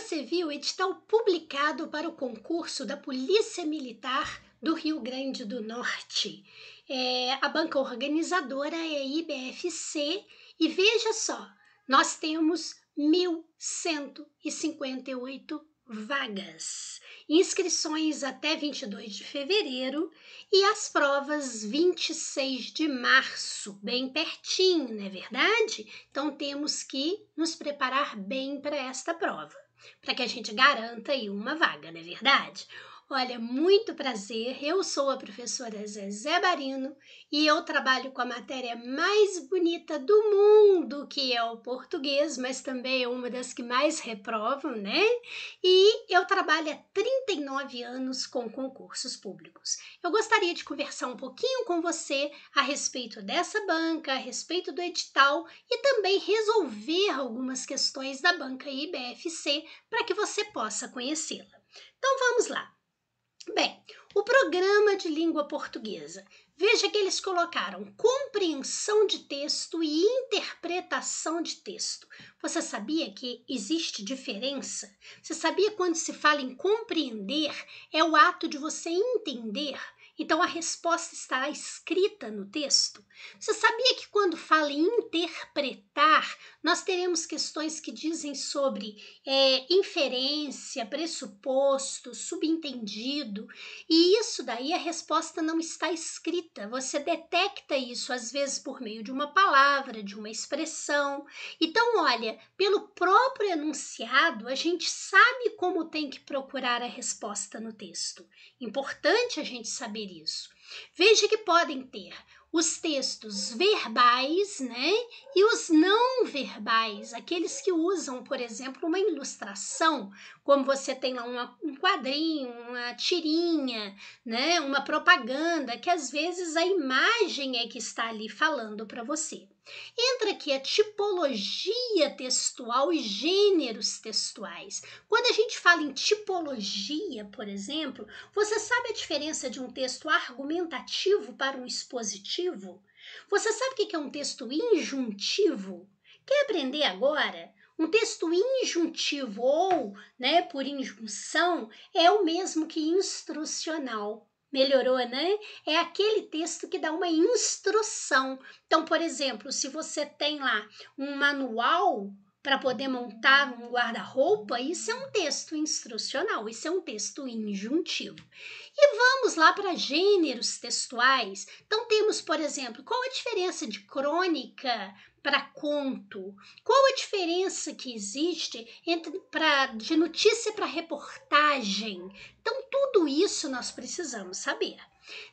você viu o edital publicado para o concurso da Polícia Militar do Rio Grande do Norte. A banca organizadora é a IBFC e veja só, nós temos 1.158 vagas. Inscrições até 22 de fevereiro e as provas 26 de março, bem pertinho, não é verdade? Então temos que nos preparar bem para esta prova, para que a gente garanta aí uma vaga, não é verdade? Olha, muito prazer, eu sou a professora Zezé Barino e eu trabalho com a matéria mais bonita do mundo, que é o português, mas também é uma das que mais reprovam, né? E eu trabalho há 39 anos com concursos públicos. Eu gostaria de conversar um pouquinho com você a respeito dessa banca, a respeito do edital e também resolver algumas questões da banca IBFC para que você possa conhecê-la. Então vamos lá. Bem, o programa de língua portuguesa. Veja que eles colocaram compreensão de texto e interpretação de texto. Você sabia que existe diferença? Você sabia quando se fala em compreender, é o ato de você entender? Então a resposta está escrita no texto. Você sabia que quando fala em interpretar, nós teremos questões que dizem sobre inferência, pressuposto, subentendido, e isso daí a resposta não está escrita. Você detecta isso às vezes por meio de uma palavra, de uma expressão. Então, olha, pelo próprio enunciado, a gente sabe como tem que procurar a resposta no texto. Importante a gente saber isso. Veja que podem ter os textos verbais, né, e os não verbais, aqueles que usam, por exemplo, uma ilustração, como você tem lá um quadrinho, uma tirinha, né, uma propaganda, que às vezes a imagem é que está ali falando para você. Entra aqui a tipologia textual e gêneros textuais. Quando a gente fala em tipologia, por exemplo, você sabe a diferença de um texto argumentativo para um expositivo? Você sabe o que é um texto injuntivo? Quer aprender agora? Um texto injuntivo ou, né, por injunção, é o mesmo que instrucional. Melhorou, né? É aquele texto que dá uma instrução. Então, por exemplo, se você tem lá um manual para poder montar um guarda-roupa, isso é um texto instrucional, isso é um texto injuntivo. E vamos lá para gêneros textuais. Então, temos, por exemplo, qual a diferença de crônica para conto? Qual a diferença que existe de notícia para reportagem? Então, tudo isso nós precisamos saber.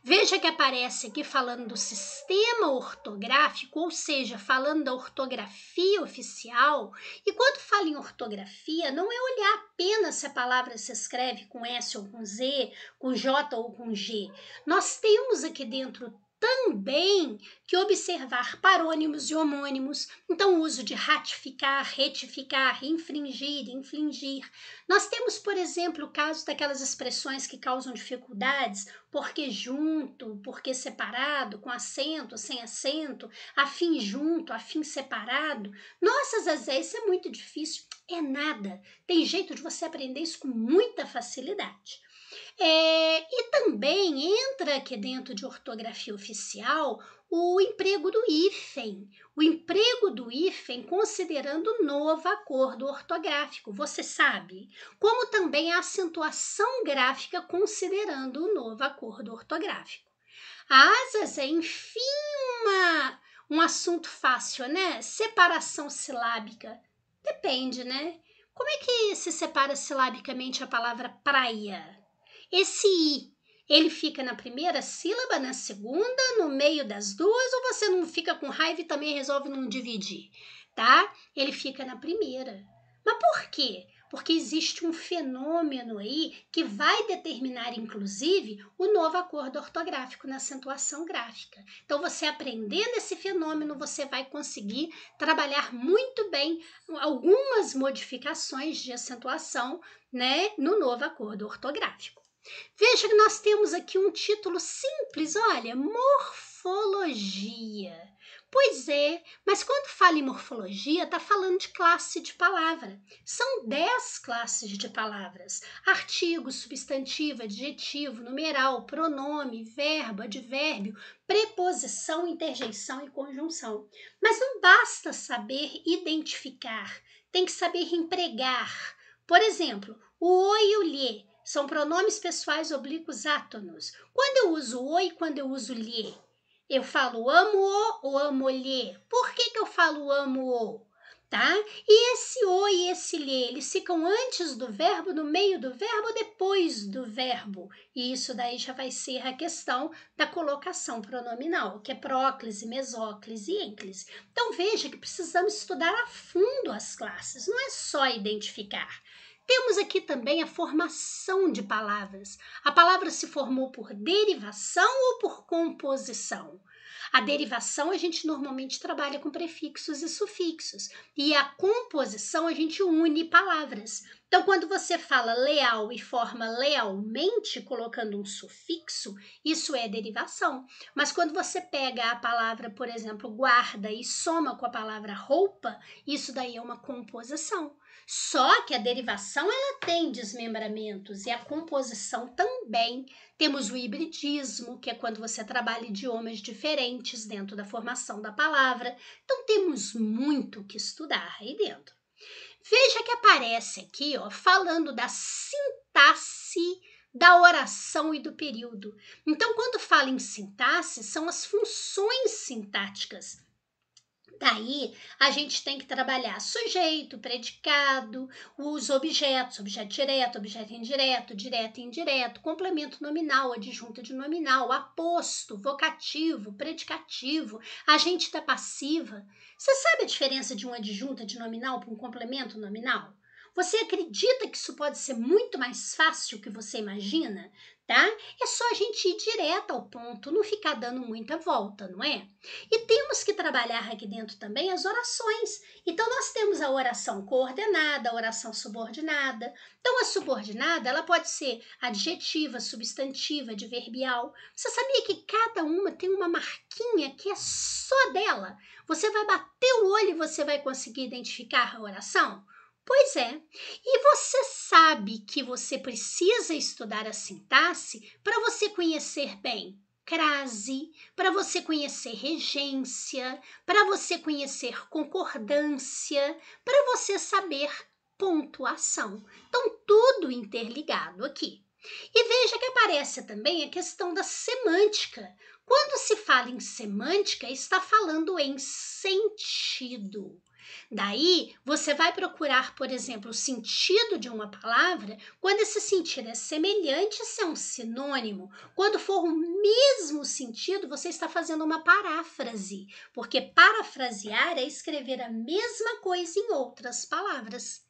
Veja que aparece aqui falando do sistema ortográfico, ou seja, falando da ortografia oficial. E quando fala em ortografia, não é olhar apenas se a palavra se escreve com S ou com Z, com J ou com G. Nós temos aqui dentro também que observar parônimos e homônimos, então o uso de ratificar, retificar, infringir, infligir. Nós temos, por exemplo, o caso daquelas expressões que causam dificuldades, porque junto, porque separado, com acento, sem acento, afim junto, afim separado. Nossa, Zezé, isso é muito difícil. É nada. Tem jeito de você aprender isso com muita facilidade. E também entra aqui dentro de ortografia oficial o emprego do hífen. O emprego do hífen considerando o novo acordo ortográfico, você sabe? Como também a acentuação gráfica considerando o novo acordo ortográfico. Asas é, enfim, um assunto fácil, né? Separação silábica. Depende, né? Como é que se separa silabicamente a palavra praia? Esse I, ele fica na primeira sílaba, na segunda, no meio das duas, ou você não fica com raiva e também resolve não dividir, tá? Ele fica na primeira. Mas por quê? Porque existe um fenômeno aí que vai determinar, inclusive, o novo acordo ortográfico na acentuação gráfica. Então, você aprendendo esse fenômeno, você vai conseguir trabalhar muito bem algumas modificações de acentuação, né, no novo acordo ortográfico. Veja que nós temos aqui um título simples, olha, morfologia. Pois é, mas quando fala em morfologia, está falando de classe de palavra. São 10 classes de palavras: artigo, substantivo, adjetivo, numeral, pronome, verbo, advérbio, preposição, interjeição e conjunção. Mas não basta saber identificar, tem que saber empregar. Por exemplo, o o e o lhe são pronomes pessoais oblíquos átonos. Quando eu uso o e quando eu uso lhe? Eu falo amo-o ou amo-lhe? Por que eu falo amo-o? Tá? E esse o e esse lhe, eles ficam antes do verbo, no meio do verbo ou depois do verbo? E isso daí já vai ser a questão da colocação pronominal, que é próclise, mesóclise e ênclise. Então veja que precisamos estudar a fundo as classes, não é só identificar. Temos aqui também a formação de palavras. A palavra se formou por derivação ou por composição? A derivação a gente normalmente trabalha com prefixos e sufixos. E a composição a gente une palavras. Então, quando você fala leal e forma lealmente, colocando um sufixo, isso é derivação. Mas quando você pega a palavra, por exemplo, guarda e soma com a palavra roupa, isso daí é uma composição. Só que a derivação ela tem desmembramentos e a composição também. Temos o hibridismo, que é quando você trabalha idiomas diferentes dentro da formação da palavra. Então temos muito que estudar aí dentro. Veja que aparece aqui, ó, falando da sintaxe da oração e do período. Então, quando fala em sintaxe, são as funções sintáticas. Daí, a gente tem que trabalhar sujeito, predicado, os objetos, objeto direto, objeto indireto, direto e indireto, complemento nominal, adjunto de nominal, aposto, vocativo, predicativo, agente da passiva. Você sabe a diferença de um adjunto de nominal para um complemento nominal? Você acredita que isso pode ser muito mais fácil que você imagina? Tá? É só a gente ir direto ao ponto, não ficar dando muita volta, não é? E temos que trabalhar aqui dentro também as orações. Então, nós temos a oração coordenada, a oração subordinada. Então, a subordinada, ela pode ser adjetiva, substantiva, adverbial. Você sabia que cada uma tem uma marquinha que é só dela? Você vai bater o olho e você vai conseguir identificar a oração? Pois é. E você sabe que você precisa estudar a sintaxe para você conhecer bem crase, para você conhecer regência, para você conhecer concordância, para você saber pontuação. Então, tudo interligado aqui. E veja que aparece também a questão da semântica. Quando se fala em semântica, está falando em sentido. Daí, você vai procurar, por exemplo, o sentido de uma palavra, quando esse sentido é semelhante, isso é um sinônimo. Quando for o mesmo sentido, você está fazendo uma paráfrase, porque parafrasear é escrever a mesma coisa em outras palavras.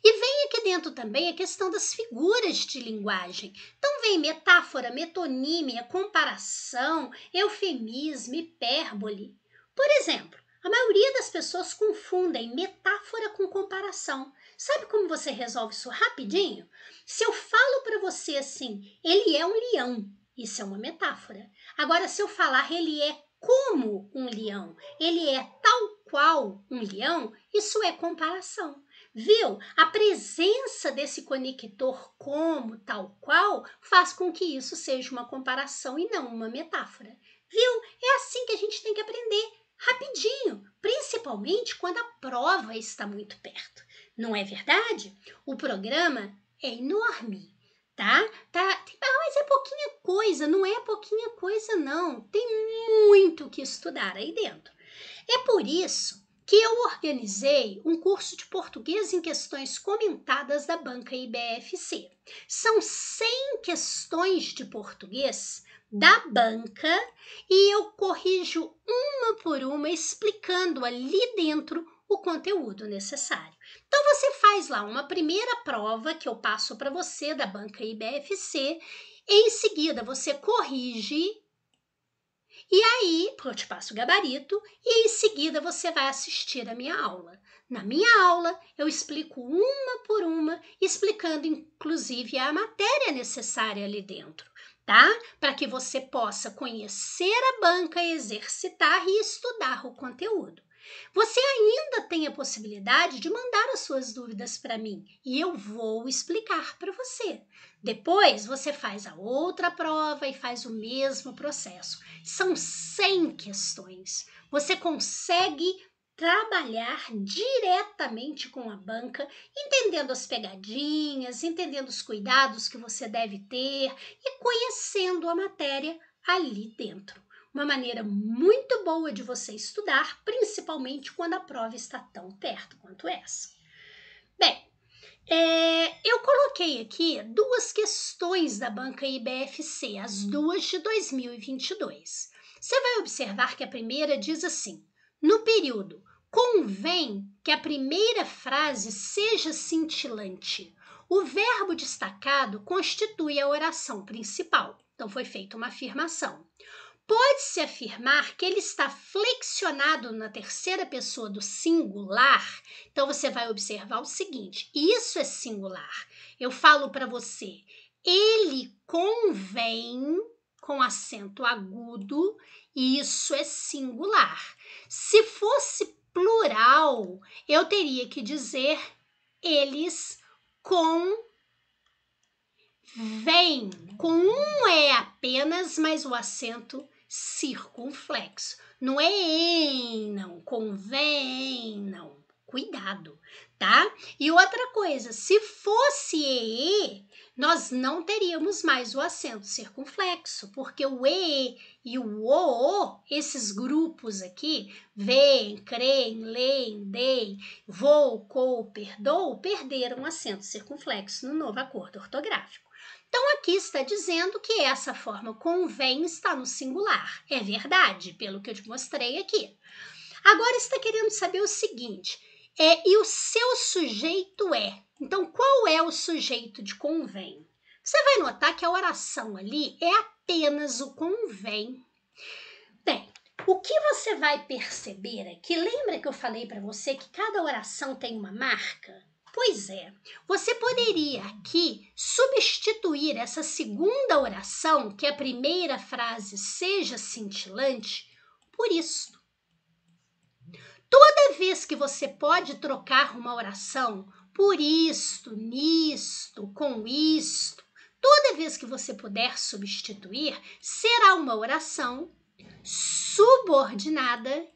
E vem aqui dentro também a questão das figuras de linguagem. Então vem metáfora, metonímia, comparação, eufemismo, hipérbole. Por exemplo, a maioria das pessoas confundem metáfora com comparação. Sabe como você resolve isso rapidinho? Se eu falo para você assim, ele é um leão, isso é uma metáfora. Agora, se eu falar ele é como um leão, ele é tal qual um leão, isso é comparação. Viu? A presença desse conector como, tal qual, faz com que isso seja uma comparação e não uma metáfora. Viu? É assim que a gente tem que aprender, rapidinho, principalmente quando a prova está muito perto. Não é verdade? O programa é enorme, tá? Mas é pouquinha coisa, não é pouquinha coisa não. Tem muito que estudar aí dentro. É por isso que eu organizei um curso de português em questões comentadas da banca IBFC. São 100 questões de português da banca e eu corrijo uma por uma, explicando ali dentro o conteúdo necessário. Então você faz lá uma primeira prova que eu passo para você da banca IBFC, em seguida você corrige. E aí, eu te passo o gabarito e em seguida você vai assistir a minha aula. Na minha aula, eu explico uma por uma, explicando inclusive a matéria necessária ali dentro. tá? Para que você possa conhecer a banca, exercitar e estudar o conteúdo. Você ainda tem a possibilidade de mandar as suas dúvidas para mim e eu vou explicar para você. Depois você faz a outra prova e faz o mesmo processo. São 100 questões. Você consegue trabalhar diretamente com a banca, entendendo as pegadinhas, entendendo os cuidados que você deve ter e conhecendo a matéria ali dentro. Uma maneira muito boa de você estudar, principalmente quando a prova está tão perto quanto essa. Bem, eu coloquei aqui 2 questões da banca IBFC, as 2 de 2022. Você vai observar que a primeira diz assim: no período, convém que a primeira frase seja cintilante. O verbo destacado constitui a oração principal. Então, foi feita uma afirmação. Pode-se afirmar que ele está flexionado na terceira pessoa do singular. Então, você vai observar o seguinte: isso é singular. Eu falo para você, ele convém, com acento agudo, isso é singular. Se fosse plural, eu teria que dizer eles convêm. Com um é apenas, mas o acento circunflexo. Não é em, não. Convém, não. Cuidado, tá? E outra coisa, se fosse e, nós não teríamos mais o acento circunflexo, porque o e e o o, esses grupos aqui, veem, creem, leem, deem, vou, cou, perdoo, perderam o acento circunflexo no novo acordo ortográfico. Então, aqui está dizendo que essa forma convém está no singular. É verdade, pelo que eu te mostrei aqui. Agora, está querendo saber o seguinte, e o seu sujeito é? Então, qual é o sujeito de convém? Você vai notar que a oração ali é apenas o convém. Bem, o que você vai perceber aqui, lembra que eu falei para você que cada oração tem uma marca? Pois é, você poderia aqui substituir essa segunda oração, que a primeira frase seja cintilante, por isto. Toda vez que você pode trocar uma oração por isto, nisto, com isto, toda vez que você puder substituir, será uma oração subordinada,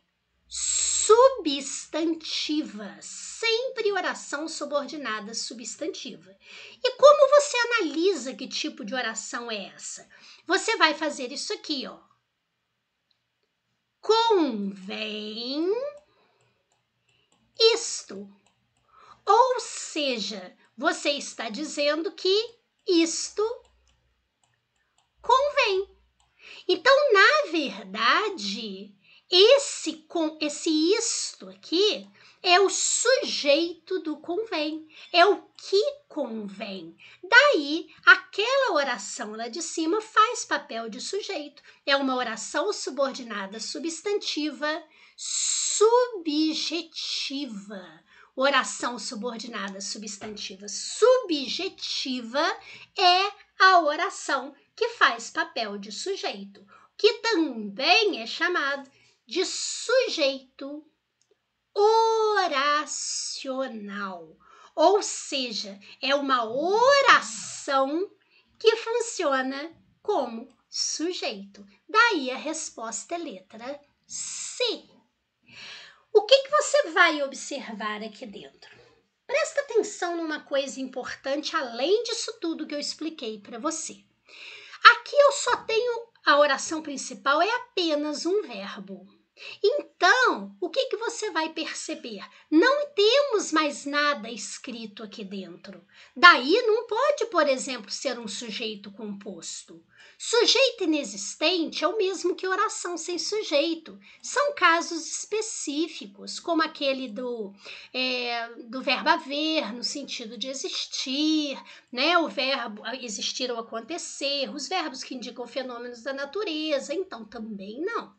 substantiva, sempre oração subordinada substantiva. E como você analisa que tipo de oração é essa? Você vai fazer isso aqui, ó. Convém isto. Ou seja, você está dizendo que isto convém. Então, na verdade, esse isto aqui é o sujeito do convém, é o que convém. Daí, aquela oração lá de cima faz papel de sujeito. É uma oração subordinada substantiva subjetiva. Oração subordinada substantiva subjetiva é a oração que faz papel de sujeito, que também é chamado de sujeito oracional. Ou seja, é uma oração que funciona como sujeito. Daí a resposta é letra C. O que você vai observar aqui dentro? Presta atenção numa coisa importante, além disso tudo que eu expliquei para você. Aqui eu só tenho a oração principal, é apenas um verbo. Então, o que você vai perceber? Não temos mais nada escrito aqui dentro. Daí não pode, por exemplo, ser um sujeito composto. Sujeito inexistente é o mesmo que oração sem sujeito. São casos específicos, como aquele do verbo haver, no sentido de existir, né? O verbo existir ou acontecer, os verbos que indicam fenômenos da natureza, então também não.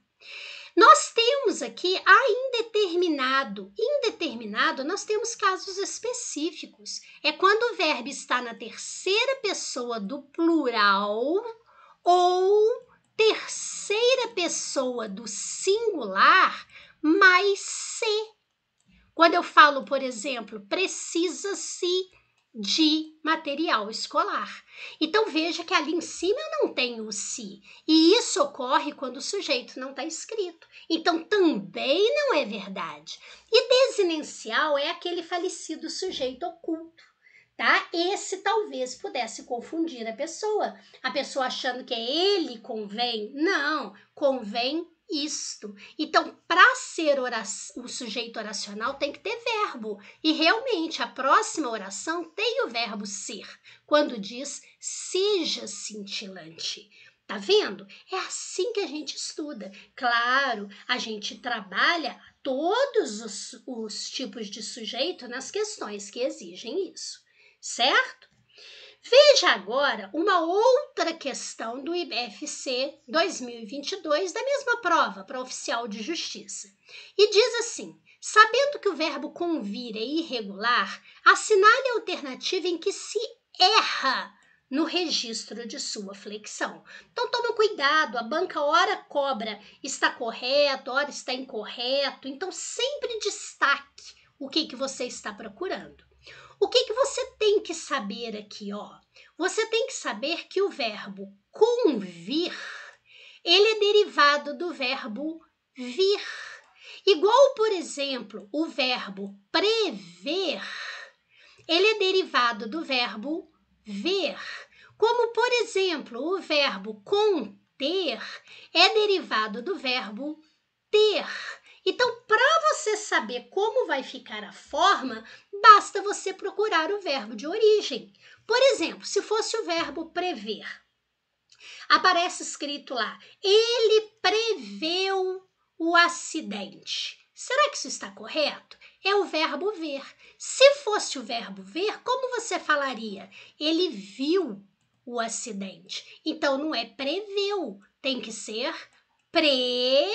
Nós temos aqui a indeterminado. Indeterminado, nós temos casos específicos. É quando o verbo está na terceira pessoa do plural ou terceira pessoa do singular mais se. Quando eu falo, por exemplo, precisa-se de material escolar. Então, veja que ali em cima eu não tenho o se. E isso ocorre quando o sujeito não está escrito. Então, também não é verdade. E desinencial é aquele falecido sujeito oculto, tá? Esse talvez pudesse confundir a pessoa achando que é ele convém. Não, convém isto. Então, para ser o sujeito oracional tem que ter verbo. E realmente a próxima oração tem o verbo ser, quando diz seja cintilante. Tá vendo? É assim que a gente estuda. Claro, a gente trabalha todos os tipos de sujeito nas questões que exigem isso, certo? Veja agora uma outra questão do IBFC 2022, da mesma prova para oficial de justiça. E diz assim: sabendo que o verbo convir é irregular, assinale a alternativa em que se erra no registro de sua flexão. Então toma cuidado, a banca ora cobra está correto, ora está incorreto, então sempre destaque o que você está procurando. O que você tem que saber aqui, ó? Você tem que saber que o verbo convir, ele é derivado do verbo vir. Igual, por exemplo, o verbo prever, ele é derivado do verbo ver. Como, por exemplo, o verbo conter é derivado do verbo ter. Então, para você saber como vai ficar a forma, basta você procurar o verbo de origem. Por exemplo, se fosse o verbo prever, aparece escrito lá: ele preveu o acidente. Será que isso está correto? É o verbo ver. Se fosse o verbo ver, como você falaria? Ele viu o acidente. Então, não é preveu, tem que ser previu.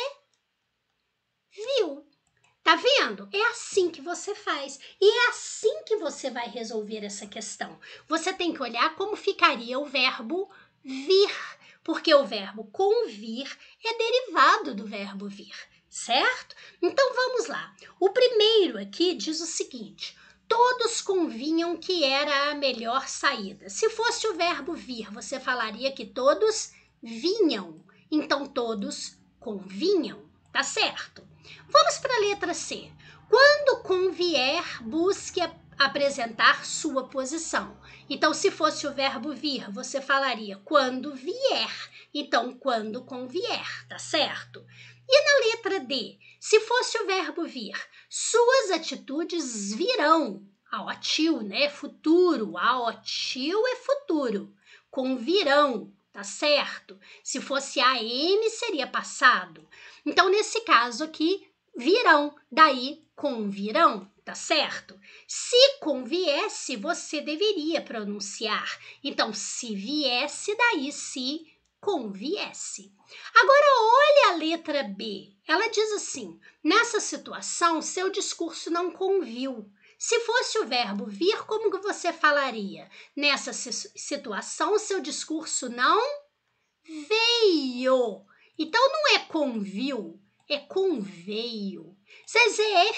Tá vendo? É assim que você faz. E é assim que você vai resolver essa questão. Você tem que olhar como ficaria o verbo vir, porque o verbo convir é derivado do verbo vir, certo? Então vamos lá. O primeiro aqui diz o seguinte: todos convinham que era a melhor saída. Se fosse o verbo vir, você falaria que todos vinham. Então todos convinham, tá certo? Vamos para a letra C. Quando convier, busque apresentar sua posição. Então, se fosse o verbo vir, você falaria quando vier. Então, quando convier, tá certo? E na letra D, se fosse o verbo vir, suas atitudes virão. Aotil, né? Futuro. Aotil é futuro. Convirão, tá certo? Se fosse AM, seria passado. Então, nesse caso aqui, virão, daí convirão, tá certo? Se conviesse, você deveria pronunciar. Então, se viesse, daí se conviesse. Agora, olha a letra B. Ela diz assim: nessa situação, seu discurso não conviu. Se fosse o verbo vir, como que você falaria? Nessa situação, seu discurso não veio. Então, não é conviu, é conveio. Zezé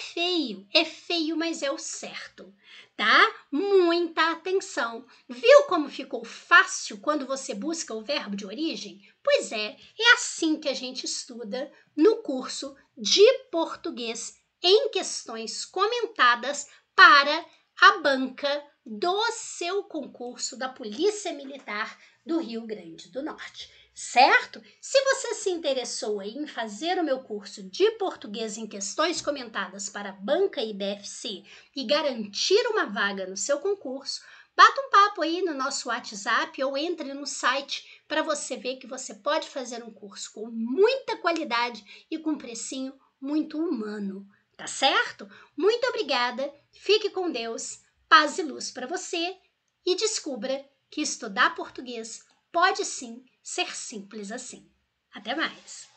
é feio, mas é o certo, tá? Muita atenção. Viu como ficou fácil quando você busca o verbo de origem? Pois é assim que a gente estuda no curso de português em questões comentadas para a banca do seu concurso da Polícia Militar do Rio Grande do Norte. Certo? Se você se interessou em fazer o meu curso de português em questões comentadas para a banca IBFC e garantir uma vaga no seu concurso, bata um papo aí no nosso WhatsApp ou entre no site para você ver que você pode fazer um curso com muita qualidade e com um precinho muito humano, tá certo? Muito obrigada, fique com Deus, paz e luz para você e descubra que estudar português pode sim ser simples assim. Até mais!